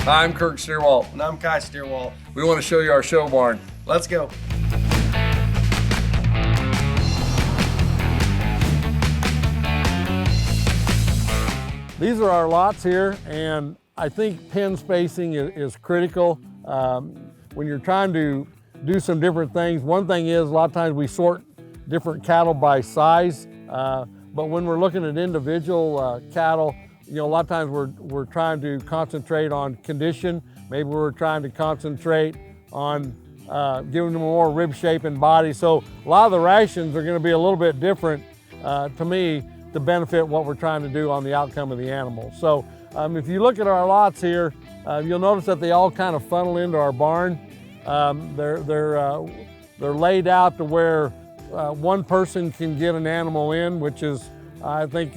Hi, I'm Kirk Stierwalt. And I'm Ky Stierwalt. We want to show you our show barn. Let's go. These are our lots here, and I think pen spacing is critical. When you're trying to do some different things, one thing is a lot of times we sort different cattle by size, but when we're looking at individual cattle, a lot of times we're trying to concentrate on condition. Maybe we're trying to concentrate on giving them a more rib shape and body. So a lot of the rations are going to be a little bit different to me to benefit what we're trying to do on the outcome of the animal. So if you look at our lots here, you'll notice that they all kind of funnel into our barn. They're laid out to where one person can get an animal in, which is, I think,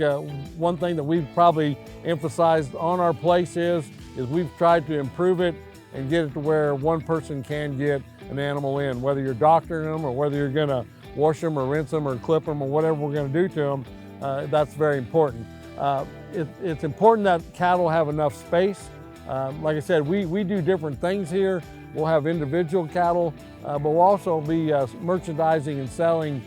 one thing that we've probably emphasized on our place is we've tried to improve it and get it to where one person can get an animal in, whether you're doctoring them or whether you're gonna wash them or rinse them or clip them or whatever we're gonna do to them. That's very important. It's important that cattle have enough space. Like I said, we do different things here. We'll have individual cattle, but we'll also be merchandising and selling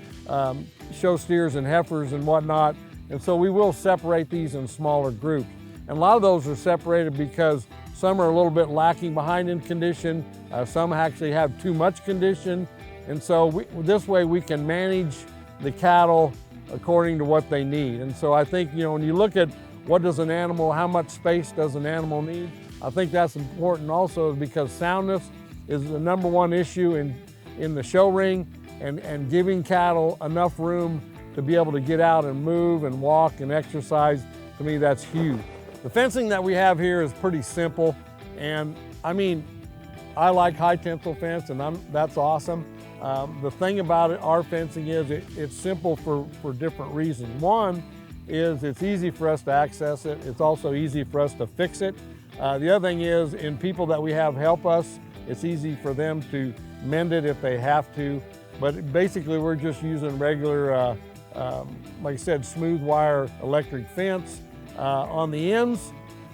show steers and heifers and whatnot. And so we will separate these in smaller groups. And a lot of those are separated because some are a little bit lacking behind in condition. Some actually have too much condition. And so this way we can manage the cattle according to what they need. And so I think, when you look at what does an animal, how much space does an animal need, I think that's important also because soundness is the #1 issue in the show ring, and giving cattle enough room to be able to get out and move and walk and exercise, to me that's huge. The fencing that we have here is pretty simple, and I like high tensile fence, and that's awesome. The thing about our fencing is it's simple for different reasons. One is it's easy for us to access it. It's also easy for us to fix it. The other thing is in people that we have help us, it's easy for them to mend it if they have to. But basically we're just using regular, like I said, smooth wire electric fence. On the ends,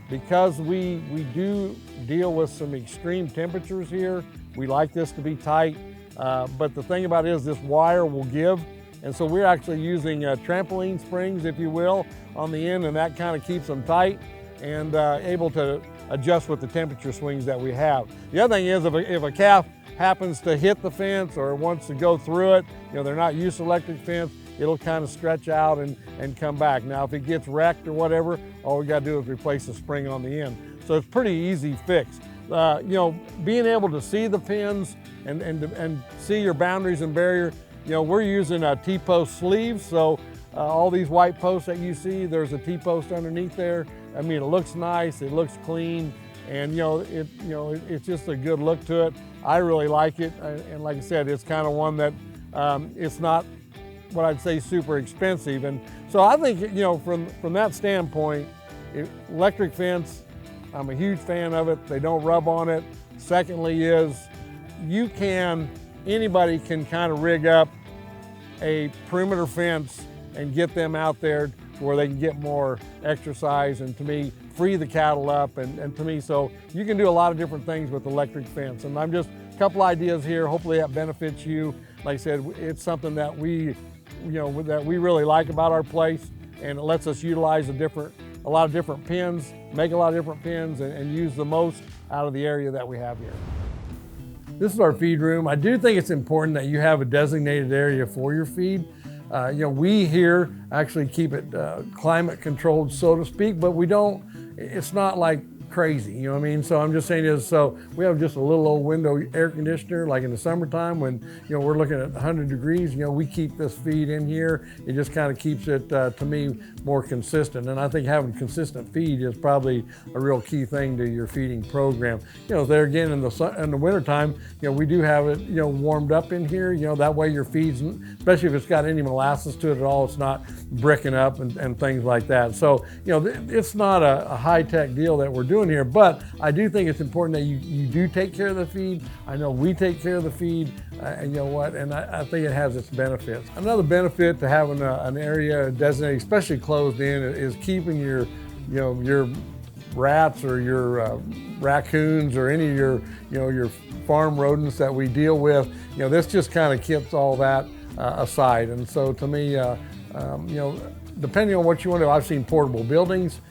because we do deal with some extreme temperatures here, we like this to be tight. But the thing about it is this wire will give. And so we're actually using trampoline springs, if you will, on the end, and that kind of keeps them tight and able to adjust with the temperature swings that we have. The other thing is if a calf happens to hit the fence or wants to go through it, they're not used to electric fence, it'll kind of stretch out and come back. Now, if it gets wrecked or whatever, all we gotta do is replace the spring on the end. So it's pretty easy fix. Being able to see the pins and see your boundaries and barrier, we're using T-post sleeves, so all these white posts that you see, there's a T-post underneath there. It looks nice, it looks clean, and it's just a good look to it. I really like it, and like I said, it's kind of one that it's not what I'd say super expensive, and so I think from that standpoint, electric fence, I'm a huge fan of it. They don't rub on it. Secondly is anybody can kind of rig up a perimeter fence and get them out there where they can get more exercise and, to me, free the cattle up and to me, so you can do a lot of different things with electric fence. And I'm just a couple ideas here. Hopefully that benefits you. Like I said, it's something that we really like about our place, and it lets us utilize a lot of different pins, make a lot of different pins, and use the most out of the area that we have here. This is our feed room. I do think it's important that you have a designated area for your feed. We here actually keep it climate controlled, so to speak, but it's not like crazy, So I'm just saying is, so we have just a little old window air conditioner, like in the summertime when, we're looking at 100 degrees, we keep this feed in here. It just kind of keeps it, to me, more consistent. And I think having consistent feed is probably a real key thing to your feeding program. There again, in the wintertime, we do have it, warmed up in here, that way your feeds, especially if it's got any molasses to it at all, it's not bricking up and things like that. So, it's not a high-tech deal that we're doing here, but I do think it's important that you do take care of the feed. I know we take care of the feed, and and I think it has its benefits. Another benefit to having an area designated, especially closed in, is keeping your rats or your raccoons or any of your, your farm rodents that we deal with. This just kind of keeps all that aside. And so to me, depending on what you want to do, I've seen portable buildings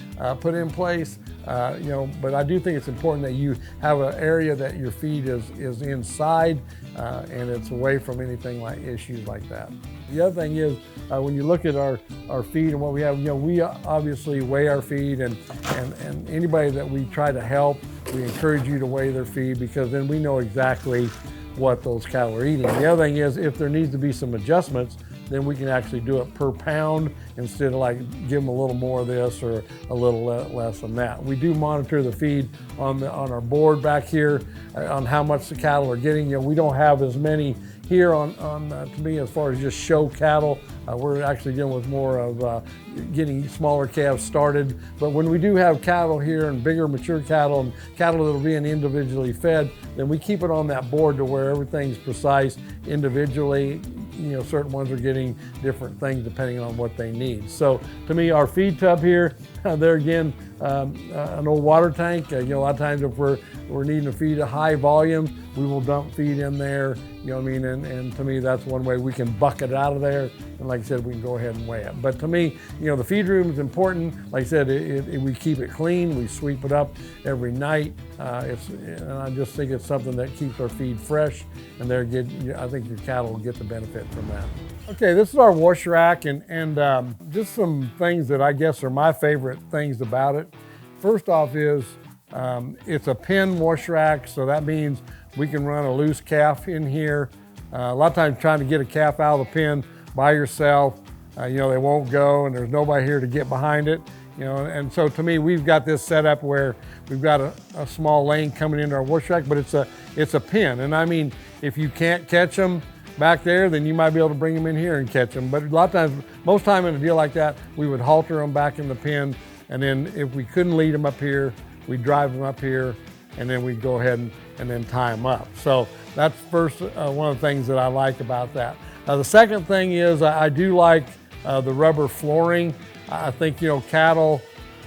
put in place, but I do think it's important that you have an area that your feed is inside and it's away from anything like issues like that. The other thing is when you look at our feed and what we have, we obviously weigh our feed, and anybody that we try to help, we encourage you to weigh their feed, because then we know exactly what those cattle are eating. The other thing is, if there needs to be some adjustments, then we can actually do it per pound instead of like give them a little more of this or a little less than that. We do monitor the feed on our board back here on how much the cattle are getting. We don't have as many here to me as far as just show cattle. We're actually dealing with more of getting smaller calves started. But when we do have cattle here and bigger mature cattle and cattle that are being individually fed, then we keep it on that board to where everything's precise individually. Certain ones are getting different things depending on what they need. So to me, our feed tub here, there again, an old water tank. A lot of times if we're needing to feed a high volume, we will dump feed in there. And to me, that's one way we can bucket out of there. And like I said, we can go ahead and weigh it. But to me, the feed room is important. Like I said, we keep it clean. We sweep it up every night. And I just think it's something that keeps our feed fresh. And I think your cattle will get the benefit from that. Okay, this is our wash rack, and just some things that I guess are my favorite things about it. First off is it's a pen wash rack, so that means we can run a loose calf in here. A lot of times trying to get a calf out of the pen by yourself, they won't go, and there's nobody here to get behind it. And so to me, we've got this set up where we've got a small lane coming into our wash rack, but it's a pen. And I mean, if you can't catch them back there, then you might be able to bring them in here and catch them. But a lot of times, most time in a deal like that, we would halter them back in the pen, and then if we couldn't lead them up here, we'd drive them up here, and then we'd go ahead and then tie them up. So that's first one of the things that I like about that. The second thing is I do like the rubber flooring. I think, cattle,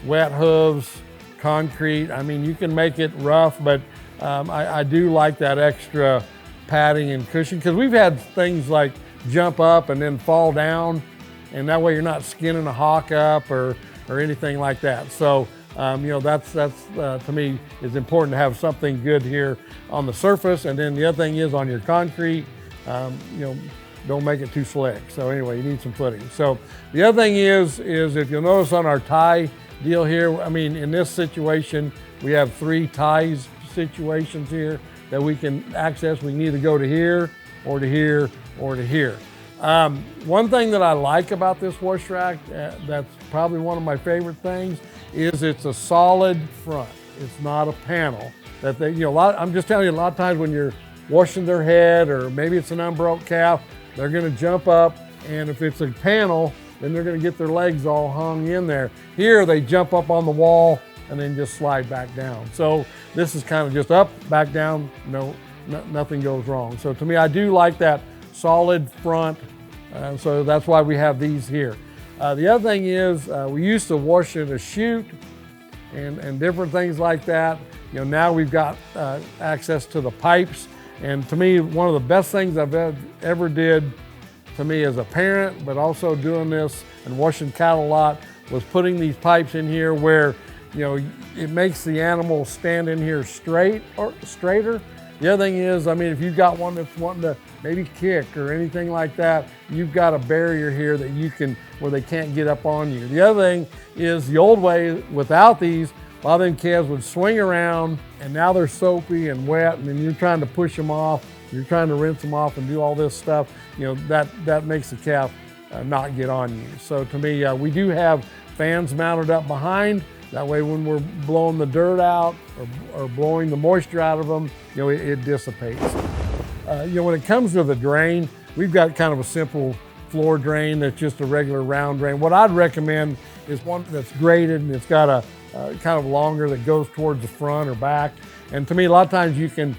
wet hooves, concrete, I mean, you can make it rough, but I do like that extra padding and cushion, because we've had things like jump up and then fall down, and that way you're not skinning a hawk up or anything like that. So that's to me is important to have something good here on the surface. And then the other thing is on your concrete, don't make it too slick. So anyway, you need some footing. So the other thing is if you'll notice on our tie deal here, I mean, in this situation, we have 3 ties situations here that we can access. We can either go to here or to here or to here. One thing that I like about this wash rack, that's probably one of my favorite things, is it's a solid front. It's not a panel. That they, I'm just telling you, a lot of times when you're washing their head, or maybe it's an unbroke calf, they're gonna jump up, and if it's a panel, then they're gonna get their legs all hung in there. Here, they jump up on the wall and then just slide back down. So this is kind of just up, back down, nothing goes wrong. So to me, I do like that solid front, so that's why we have these here. The other thing is we used to wash in a chute and different things like that. Now we've got access to the pipes, and to me, one of the best things I've ever did to me as a parent, but also doing this and washing cattle a lot, was putting these pipes in here where it makes the animal stand in here straight or straighter. The other thing is, I mean, if you've got one that's wanting to maybe kick or anything like that, you've got a barrier here that you can, where they can't get up on you. The other thing is, the old way, without these, a lot of them calves would swing around, and now they're soapy and wet, and then you're trying to push them off, you're trying to rinse them off and do all this stuff, that makes the calf not get on you. So to me, we do have fans mounted up behind. That way when we're blowing the dirt out or blowing the moisture out of them, it dissipates. When it comes to the drain, we've got kind of a simple floor drain that's just a regular round drain. What I'd recommend is one that's graded and it's got a kind of longer that goes towards the front or back. And to me, a lot of times you can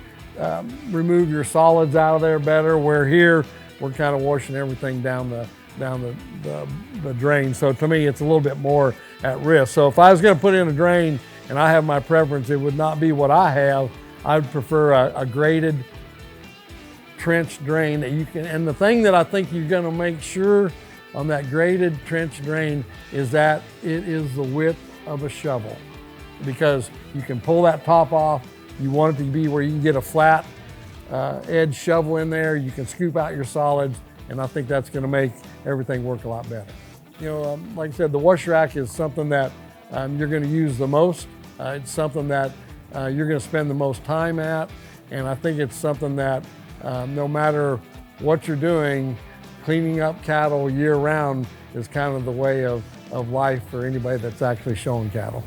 remove your solids out of there better, where here we're kind of washing everything down the drain. So to me, it's a little bit more at risk. So if I was going to put in a drain and I have my preference, it would not be what I have. I would prefer a graded trench drain that you can, and the thing that I think you're gonna make sure on that graded trench drain is that it is the width of a shovel, because you can pull that top off. You want it to be where you can get a flat edge shovel in there, you can scoop out your solids, and I think that's gonna make everything work a lot better. You know, like I said, the wash rack is something that you're gonna use the most. It's something that you're gonna spend the most time at, and I think it's something that no matter what you're doing, cleaning up cattle year round is kind of the way of life for anybody that's actually showing cattle.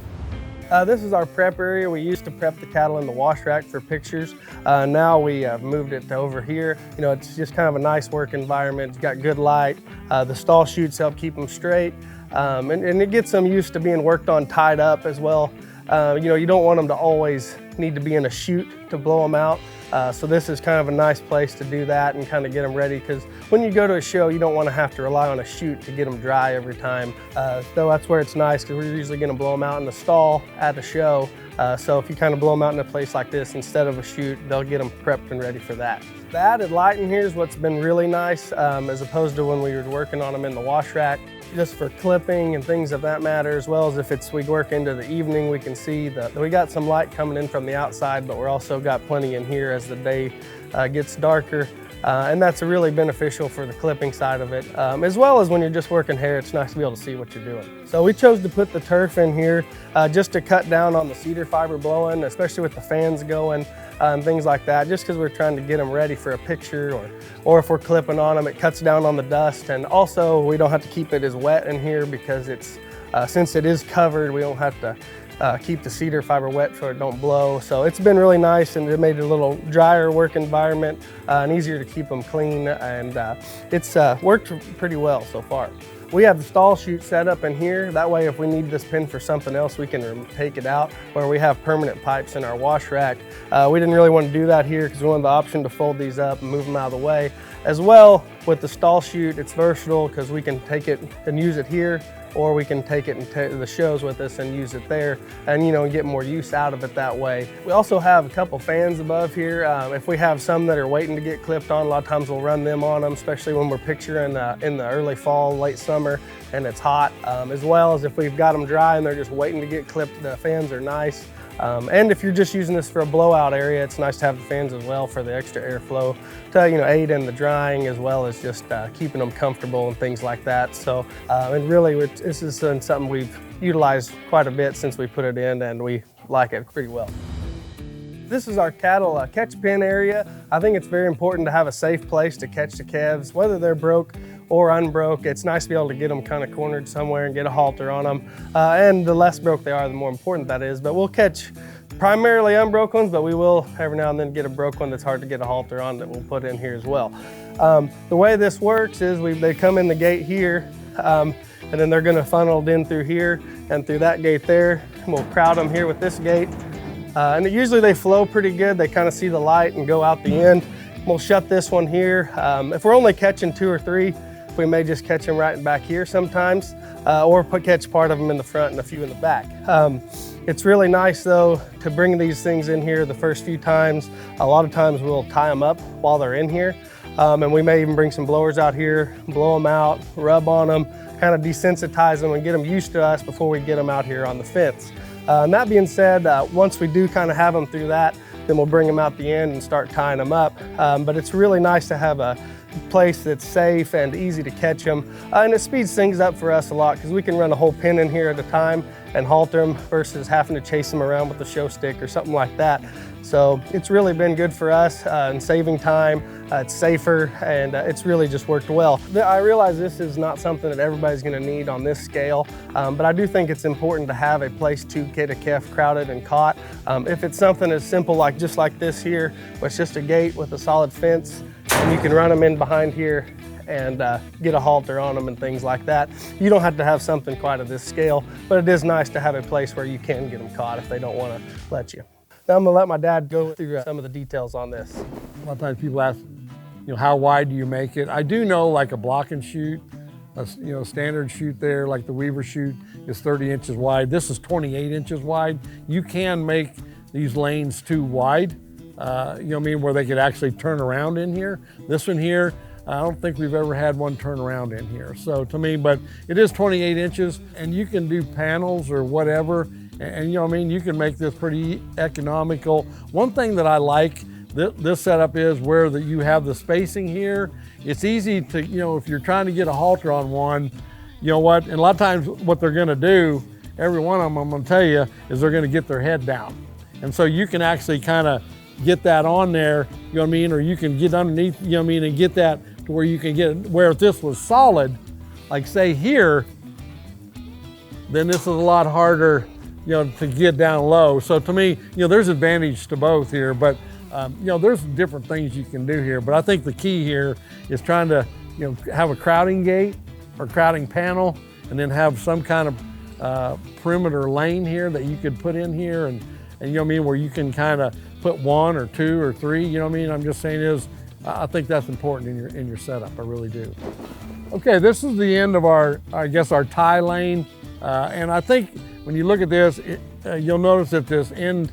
This is our prep area. We used to prep the cattle in the wash rack for pictures. Now we moved it to over here. You know, it's just kind of a nice work environment. It's got good light. The stall chutes help keep them straight. And it gets them used to being worked on tied up as well. You know, you don't want them to always need to be in a chute to blow them out. So this is kind of a nice place to do that and kind of get them ready, because when you go to a show, you don't want to have to rely on a chute to get them dry every time. So that's where it's nice, because we're usually going to blow them out in the stall at a show. So if you kind of blow them out in a place like this instead of a chute, they'll get them prepped and ready for that. The added light in here is what's been really nice, as opposed to when we were working on them in the wash rack, just for clipping and things of that matter, as well as if we work into the evening, we can see that we got some light coming in from the outside, but we're also got plenty in here as the day gets darker. And that's really beneficial for the clipping side of it. As well as when you're just working hair, it's nice to be able to see what you're doing. So we chose to put the turf in here just to cut down on the cedar fiber blowing, especially with the fans going and things like that, just because we're trying to get them ready for a picture, or if we're clipping on them, it cuts down on the dust. And also we don't have to keep it as wet in here, because it's since it is covered, we don't have to keep the cedar fiber wet so it don't blow. So it's been really nice, and it made it a little drier work environment and easier to keep them clean, and it's worked pretty well so far. We have the stall chute set up in here. That way, if we need this pin for something else, we can take it out, where we have permanent pipes in our wash rack. We didn't really want to do that here because we wanted the option to fold these up and move them out of the way. As well, with the stall chute, it's versatile because we can take it and use it here, or we can take it into the shows with us and use it there, and get more use out of it that way. We also have a couple fans above here. If we have some that are waiting to get clipped on, a lot of times we'll run them on them, especially when we're picturing in the early fall, late summer, and it's hot. As well as if we've got them dry and they're just waiting to get clipped, the fans are nice. And if you're just using this for a blowout area, it's nice to have the fans as well for the extra airflow to aid in the drying, as well as just keeping them comfortable and things like that. So and really this is something we've utilized quite a bit since we put it in, and we like it pretty well. This is our cattle catch pen area. I think it's very important to have a safe place to catch the calves, whether they're broke or unbroke. It's nice to be able to get them kind of cornered somewhere and get a halter on them. And the less broke they are, the more important that is. But we'll catch primarily unbroke ones, but we will every now and then get a broke one that's hard to get a halter on that we'll put in here as well. The way this works is they come in the gate here, and then they're gonna funneled in through here and through that gate there. And we'll crowd them here with this gate. And usually they flow pretty good. They kind of see the light and go out the end. We'll shut this one here. If we're only catching 2 or 3, we may just catch them right back here sometimes, or catch part of them in the front and a few in the back. It's really nice though to bring these things in here the first few times. A lot of times we'll tie them up while they're in here. And we may even bring some blowers out here, blow them out, rub on them, kind of desensitize them and get them used to us before we get them out here on the fence. And that being said, once we do kind of have them through that, then we'll bring them out the end and start tying them up. But it's really nice to have a place that's safe and easy to catch them. And it speeds things up for us a lot, because we can run a whole pin in here at a time and halter them versus having to chase them around with a show stick or something like that. So it's really been good for us and saving time. It's safer, and it's really just worked well. I realize this is not something that everybody's gonna need on this scale, but I do think it's important to have a place to get a calf crowded and caught. If it's something as simple like just like this here, where it's just a gate with a solid fence, and you can run them in behind here and get a halter on them and things like that. You don't have to have something quite of this scale, but it is nice to have a place where you can get them caught if they don't want to let you. Now I'm gonna let my dad go through some of the details on this. A lot of times people ask, how wide do you make it? I do know, like a block and shoot, standard chute there, like the Weaver chute is 30 inches wide. This is 28 inches wide. You can make these lanes too wide, where they could actually turn around in here. This one here, I don't think we've ever had one turn around in here. So to me, but it is 28 inches and you can do panels or whatever. And you can make this pretty economical. One thing that I like this setup is where you have the spacing here. It's easy to, if you're trying to get a halter on one, and a lot of times what they're gonna do, every one of them, I'm gonna tell you, is they're gonna get their head down. And so you can actually kind of get that on there, or you can get underneath, and get that to where you can get it, where if this was solid, like say here, then this is a lot harder, to get down low. So to me, there's advantage to both here, but there's different things you can do here. But I think the key here is trying to, have a crowding gate or crowding panel, and then have some kind of perimeter lane here that you could put in here, and where you can kind of put one or two or three. I'm just saying I think that's important in your setup. I really do. Okay, this is the end of our tie lane, and I think when you look at this, you'll notice that this end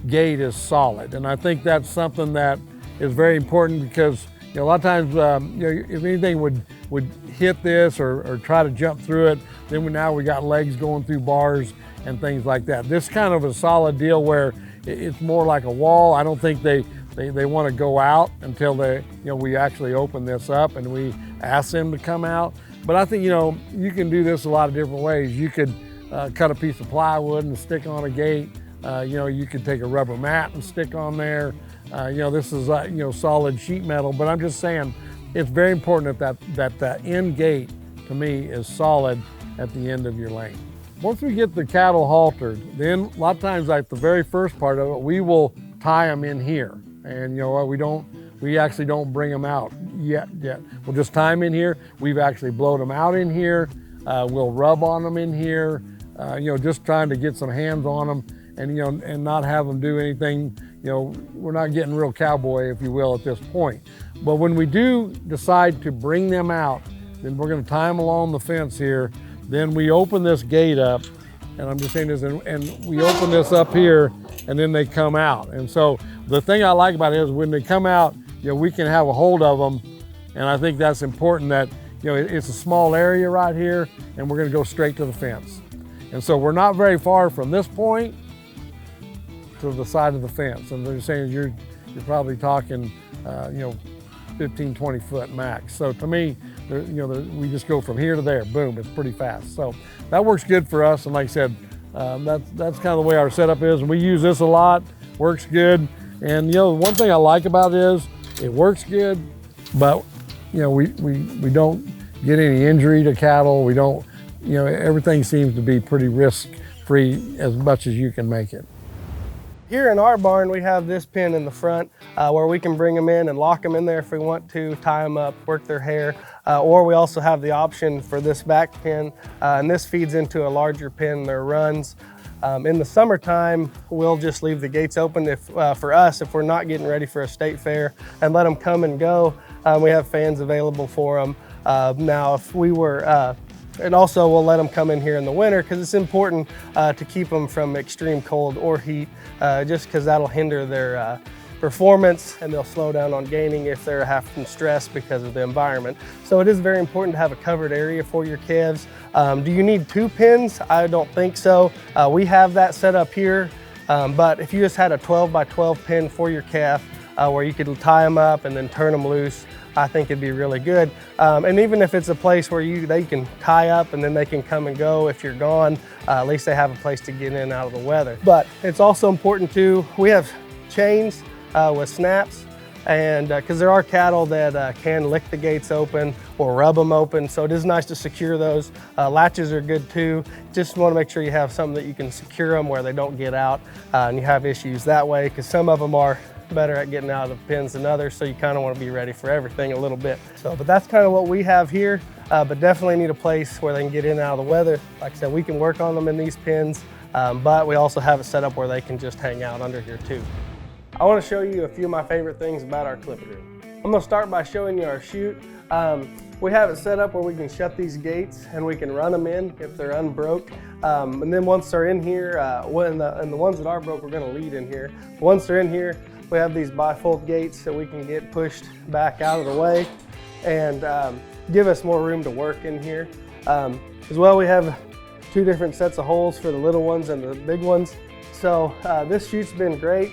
gate is solid, and I think that's something that is very important because a lot of times if anything would hit this or try to jump through it, then now we got legs going through bars and things like that. This kind of a solid deal where it's more like a wall. I don't think they want to go out until we actually open this up and we ask them to come out. But I think you can do this a lot of different ways. You could cut a piece of plywood and stick on a gate. You could take a rubber mat and stick on there. This is solid sheet metal, but I'm just saying it's very important that end gate to me is solid at the end of your lane. Once we get the cattle haltered, then a lot of times, like the very first part of it, we will tie them in here, and we actually don't bring them out yet. We'll just tie them in here. We've actually blowed them out in here. We'll rub on them in here. Just trying to get some hands on them, and not have them do anything. We're not getting real cowboy, if you will, at this point. But when we do decide to bring them out, then we're going to tie them along the fence here. Then we open this gate up, and I'm just saying this, and we open this up here, and then they come out. And so the thing I like about it is when they come out, we can have a hold of them, and I think that's important that, it's a small area right here, and we're going to go straight to the fence. And so we're not very far from this point to the side of the fence. And they're saying you're probably talking, 15, 20 foot max. So to me, we just go from here to there, boom, it's pretty fast. So that works good for us. And like I said, that's kind of the way our setup is. And we use this a lot, works good. And one thing I like about it is it works good, but we don't get any injury to cattle. We don't, everything seems to be pretty risk-free as much as you can make it. Here in our barn, we have this pen in the front where we can bring them in and lock them in there if we want to, tie them up, work their hair, or we also have the option for this back pen, and this feeds into a larger pen, their runs. In the summertime, we'll just leave the gates open for us if we're not getting ready for a state fair, and let them come and go. We have fans available for them. Now, if we were and also we'll let them come in here in the winter because it's important to keep them from extreme cold or heat, just because that'll hinder their performance, and they'll slow down on gaining if they're having stress because of the environment. So it is very important to have a covered area for your calves. Do you need 2 pins? I don't think so. We have that set up here, but if you just had a 12 by 12 pin for your calf where you could tie them up and then turn them loose, I think it'd be really good. And even if it's a place where they can tie up and then they can come and go if you're gone, at least they have a place to get in and out of the weather. But it's also important too, we have chains with snaps, and because there are cattle that can lick the gates open or rub them open, so it is nice to secure those. Latches are good too. Just want to make sure you have something that you can secure them where they don't get out and you have issues that way, because some of them are better at getting out of the pins than others, so you kind of want to be ready for everything a little bit. But that's kind of what we have here, but definitely need a place where they can get in and out of the weather. Like I said, we can work on them in these pins, but we also have it set up where they can just hang out under here too. I want to show you a few of my favorite things about our clipping room. I'm going to start by showing you our chute. We have it set up where we can shut these gates and we can run them in if they're unbroke. And then once they're in here, and the ones that are broke, we're going to lead in here. Once they're in here, we have these bifold gates that we can get pushed back out of the way and give us more room to work in here. As well, we have 2 different sets of holes for the little ones and the big ones. So this chute's been great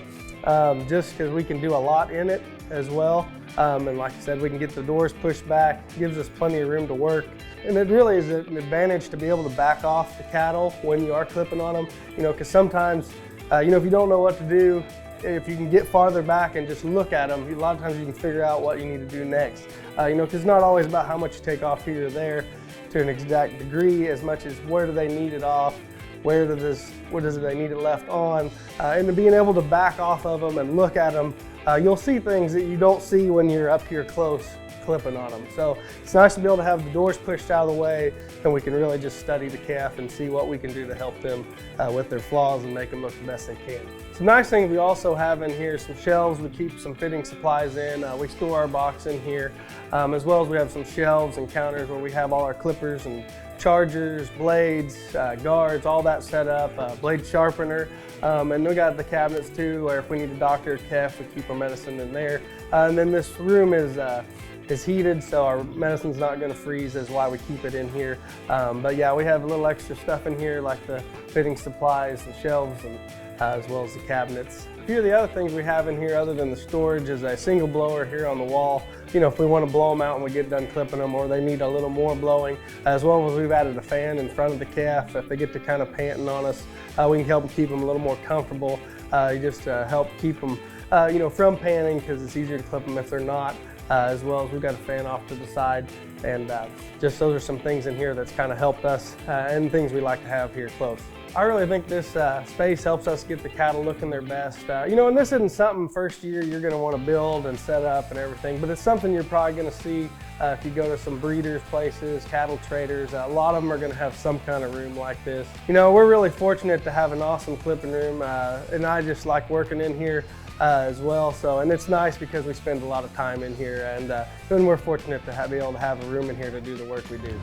just because we can do a lot in it as well. And like I said, we can get the doors pushed back, gives us plenty of room to work. And it really is an advantage to be able to back off the cattle when you are clipping on them, you know, because sometimes, you know, if you don't know what to do, if you can get farther back and just look at them, a lot of times you can figure out what you need to do next. You know, because it's not always about how much you take off here or there to an exact degree, as much as where do they need it off, where does they need it left on, and being able to back off of them and look at them, you'll see things that you don't see when you're up here close clipping on them. So it's nice to be able to have the doors pushed out of the way, and we can really just study the calf and see what we can do to help them with their flaws and make them look the best they can. Some nice things we also have in here, some shelves we keep some fitting supplies in. We store our box in here, as well as we have some shelves and counters where we have all our clippers and chargers, blades, guards, all that set up, blade sharpener. And we got the cabinets too, where if we need to doctor a calf, we keep our medicine in there. And then this room is heated, so our medicine's not going to freeze, is why we keep it in here. But yeah, we have a little extra stuff in here, like the fitting supplies, the shelves, and as well as the cabinets. A few of the other things we have in here other than the storage is a single blower here on the wall. You know, if we want to blow them out when we get done clipping them, or they need a little more blowing, as well as we've added a fan in front of the calf. If they get to kind of panting on us, we can help them keep them a little more comfortable. Just help keep them, you know, from panting, because it's easier to clip them if they're not. As well as we've got a fan off to the side, and just those are some things in here that's kind of helped us and things we like to have here close. I really think this space helps us get the cattle looking their best. You know, and this isn't something first year you're going to want to build and set up and everything, but it's something you're probably going to see if you go to some breeders places, cattle traders. A lot of them are going to have some kind of room like this. You know, we're really fortunate to have an awesome clipping room, and I just like working in here as well. So, and it's nice because we spend a lot of time in here, and we're fortunate to be able to have a room in here to do the work we do.